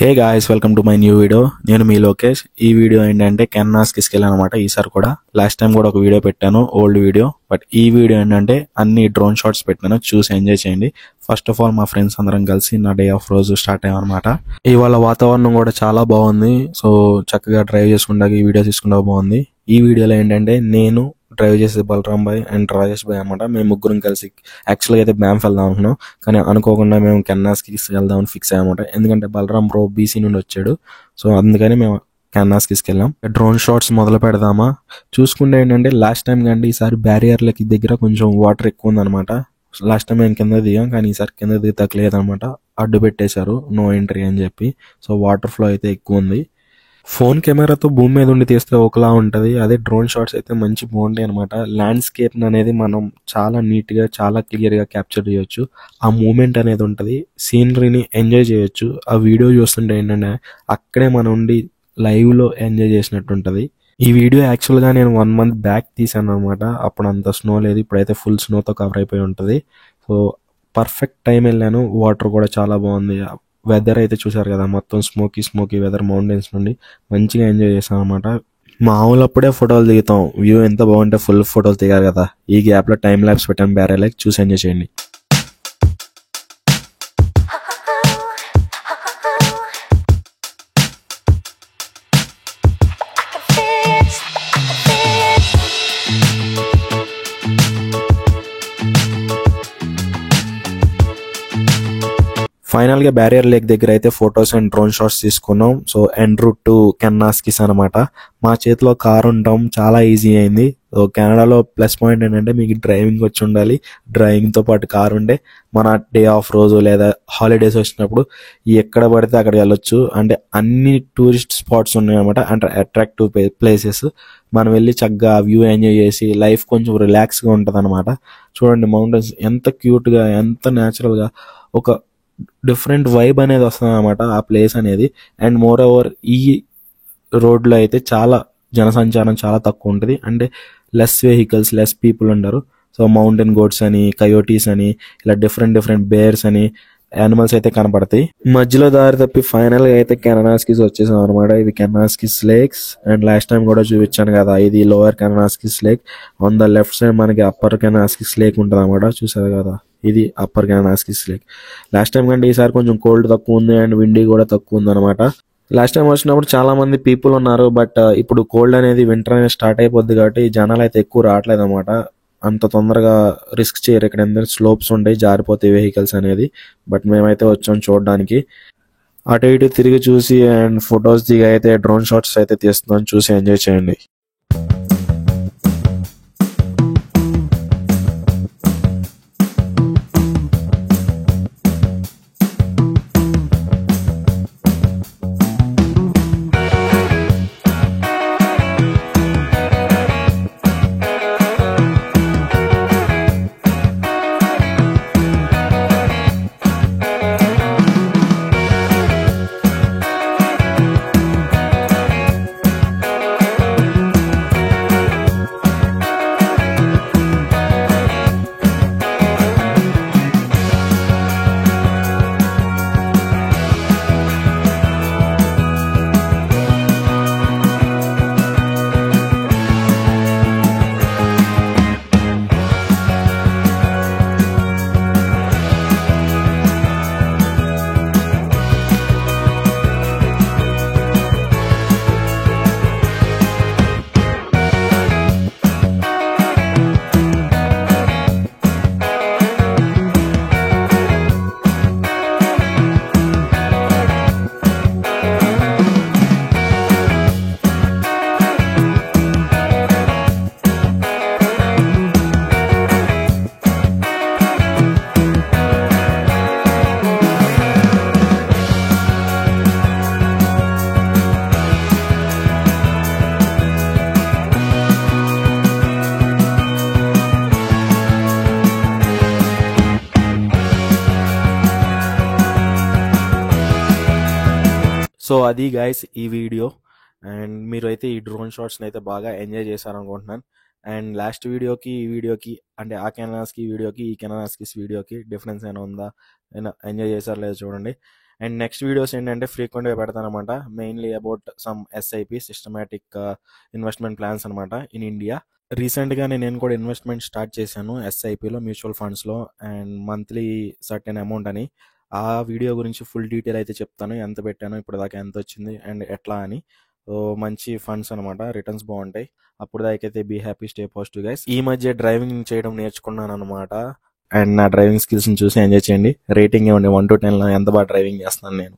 Hey guys, welcome to my new video. నేను మీ లోకేష్. ఈ video ఏంటంటే కెన్నాస్కి తీసుకెళ్ళాను అనమాట. ఈసారి కూడా లాస్ట్ టైం కూడా ఒక వీడియో పెట్టాను, ఓల్డ్ వీడియో. బట్ ఈ వీడియో ఏంటంటే అన్ని డ్రోన్ షాట్స్ పెట్టాను, చూసి ఎంజాయ్ చేయండి. ఫస్ట్ ఆఫ్ ఆల్ మా ఫ్రెండ్స్ అందరం కలిసి నా డే ఆఫ్ రోజు స్టార్ట్ అయ్యామన్నమాట. ఇవాళ వాతావరణం కూడా చాలా బాగుంది. సో చక్కగా డ్రైవ్ చేసుకుంటా ఈ వీడియో తీసుకుంటా బాగుంది. ఈ వీడియోలో ఏంటంటే నేను డ్రైవ్ చేసేది బలరాం భాయ్ అండ్ రాజేష్ భాయ్ అనమాట. మేము ముగ్గురం కలిసి యాక్చువల్గా అయితే బ్యాంఫ్ వెళ్దాం అనుకున్నాం, కానీ అనుకోకుండా మేము కెన్నాస్కి వెళ్దామని ఫిక్స్ అయ్యామన్నమాట. ఎందుకంటే బలరాం బ్రో బీసీ నుండి వచ్చాడు, సో అందుకని మేము కెన్నాస్కి తీసుకెళ్ళాం. డ్రోన్ షాట్స్ మొదలు పెడదామా? చూసుకుంటే ఏంటంటే లాస్ట్ టైం కంటే ఈసారి బ్యారియర్లకి దగ్గర కొంచెం వాటర్ ఎక్కువ ఉందన్నమాట. లాస్ట్ టైం మేము కింద దిగాం, కానీ ఈసారి కింద దిగలేదన్నమాట. అడ్డు పెట్టేశారు, నో ఎంట్రీ అని చెప్పి. సో వాటర్ ఫ్లో అయితే ఎక్కువ ఉంది. ఫోన్ కెమెరాతో భూమి మీద ఉండి తీస్తే ఒకలా ఉంటుంది, అదే డ్రోన్ షాట్స్ అయితే మంచి బాగుంటాయి అనమాట. ల్యాండ్స్కేప్ అనేది మనం చాలా నీట్గా చాలా క్లియర్గా క్యాప్చర్ చేయొచ్చు. ఆ మూమెంట్ అనేది ఉంటుంది, సీనరీని ఎంజాయ్ చేయొచ్చు. ఆ వీడియో చూస్తుంటే ఏంటంటే అక్కడే మనం ఉండి లైవ్లో ఎంజాయ్ చేసినట్టు ఉంటుంది. ఈ వీడియో యాక్చువల్గా నేను 1 month బ్యాక్ తీసాను అనమాట. అప్పుడు అంత స్నో లేదు, ఇప్పుడైతే ఫుల్ స్నోతో కవర్ అయిపోయి ఉంటుంది. సో పర్ఫెక్ట్ టైం వెళ్ళాను. వాటర్ కూడా చాలా బాగుంది. వెదర్ అయితే చూసారు కదా, మొత్తం స్మోకీ వెదర్. మౌంటైన్స్ నుండి మంచిగా ఎంజాయ్ చేసాం అనమాట. మామూలు అప్పుడే ఫోటోలు దిగుతాం, వ్యూ ఎంత బాగుంటే ఫుల్ ఫోటోలు దిగారు కదా. ఈ గ్యాప్లో టైం ల్యాబ్స్ పెట్టాను బ్యారెలకి, చూసి ఎంజాయ్ చేయండి. ఫైనల్గా బ్యారియర్ లేక్ దగ్గర అయితే ఫొటోస్ అండ్ డ్రోన్ షాట్స్ తీసుకున్నాం. సో ఎండ్ రూట్ టు కెన్నాస్కిస్ అనమాట. మా చేతిలో కార్ ఉండటం చాలా ఈజీ అయింది. సో కెనడాలో ప్లస్ పాయింట్ ఏంటంటే మీకు డ్రైవింగ్ వచ్చి ఉండాలి. డ్రైవింగ్తో పాటు కార్ ఉంటే మన డే ఆఫ్ రోజు లేదా హాలిడేస్ వచ్చినప్పుడు ఎక్కడ పడితే అక్కడికి వెళ్ళొచ్చు. అంటే అన్ని టూరిస్ట్ స్పాట్స్ ఉన్నాయి అనమాట, అంటే అట్రాక్టివ్ ప్లేసెస్. మనం వెళ్ళి చక్కగా వ్యూ ఎంజాయ్ చేసి లైఫ్ కొంచెం రిలాక్స్గా ఉంటుంది అనమాట. చూడండి మౌంటైన్స్ ఎంత క్యూట్గా, ఎంత న్యాచురల్గా, ఒక డిఫరెంట్ వైబ్ అనేది వస్తుంది అనమాట ఆ ప్లేస్ అనేది. అండ్ మోర్ ఓవర్ ఈ రోడ్లో అయితే చాలా జనసంచారం చాలా తక్కువ ఉంటుంది, అంటే లెస్ వెహికల్స్, లెస్ పీపుల్ ఉండరు. సో మౌంటైన్ గోట్స్ అని, కయోటీస్ అని, ఇలా డిఫరెంట్ బేర్స్ అని యానిమల్స్ అయితే కనపడతాయి. మధ్యలో దారి తప్పి ఫైనల్ గా అయితే కెనాస్కిస్ వచ్చేసాం అనమాట. ఇవి Kananaskis lakes. And last time కూడా చూపించాను కదా, ఇది lower Kananaskis lake. On the left side మనకి అప్పర్ కెనాస్కిస్ లేక్ ఉంటుంది అనమాట. చూసారు కదా, ఇది upper Kananaskis lake. Last time కంటే ఈసారి కొంచెం కోల్డ్ తక్కువ ఉంది అండ్ విండీ కూడా తక్కువ ఉంది అనమాట. లాస్ట్ టైం వచ్చినప్పుడు చాలా మంది పీపుల్ ఉన్నారు, బట్ ఇప్పుడు కోల్డ్ అనేది వింటర్ అనేది స్టార్ట్ అయిపోద్ది కాబట్టి జనాలు అయితే ఎక్కువ రావట్లేదు అనమాట. అంత తొందరగా రిస్క్ చేయరు, ఇక్కడ ఎందుకంటే స్లోప్స్ ఉంటాయి, జారిపోతాయి వెహికల్స్ అనేది. బట్ మేమైతే వచ్చాం చూడడానికి. అటు ఇటు తిరిగి చూసి అండ్ ఫొటోస్ దిగి అయితే డ్రోన్ షాట్స్ అయితే తీస్తున్నాం, చూసి ఎంజాయ్ చేయండి. సో అది గైస్ ఈ వీడియో. అండ్ మీరు అయితే ఈ డ్రోన్ షాట్స్ని అయితే బాగా ఎంజాయ్ చేశారనుకుంటున్నాను. అండ్ లాస్ట్ వీడియోకి ఈ వీడియోకి, అంటే ఆ కెనాస్కి వీడియోకి ఈ కెనాస్కి వీడియోకి డిఫరెన్స్ ఏమైనా ఉందా, అయినా ఎంజాయ్ చేశారు లేదా చూడండి. అండ్ నెక్స్ట్ వీడియోస్ ఏంటంటే ఫ్రీక్వెంట్గా పెడతాను అనమాట, mainly about some SIP systematic investment plans అనమాట ఇన్ ఇండియా. రీసెంట్గానే నేను కూడా ఇన్వెస్ట్మెంట్ స్టార్ట్ చేశాను ఎస్ఐపిలో, మ్యూచువల్ ఫండ్స్లో, అండ్ మంత్లీ సర్టెన్ అమౌంట్ అని. ఆ వీడియో గురించి ఫుల్ డీటెయిల్ అయితే చెప్తాను, ఎంత పెట్టాను ఇప్పుడు దాకా, ఎంత వచ్చింది అండ్ ఎట్లా అని. సో మంచి ఫండ్స్ అనమాట, రిటర్న్స్ బాగుంటాయి. అప్పుడు దాకైతే be happy, stay positive guys. ఈ మధ్య డ్రైవింగ్ చేయడం నేర్చుకున్నాను అనమాట, అండ్ నా డ్రైవింగ్ స్కిల్స్ని చూసి ఎంజాయ్ చేయండి. రేటింగ్ ఇవ్వండి 1 to 10 ఎంత బాగా డ్రైవింగ్ చేస్తున్నాను నేను.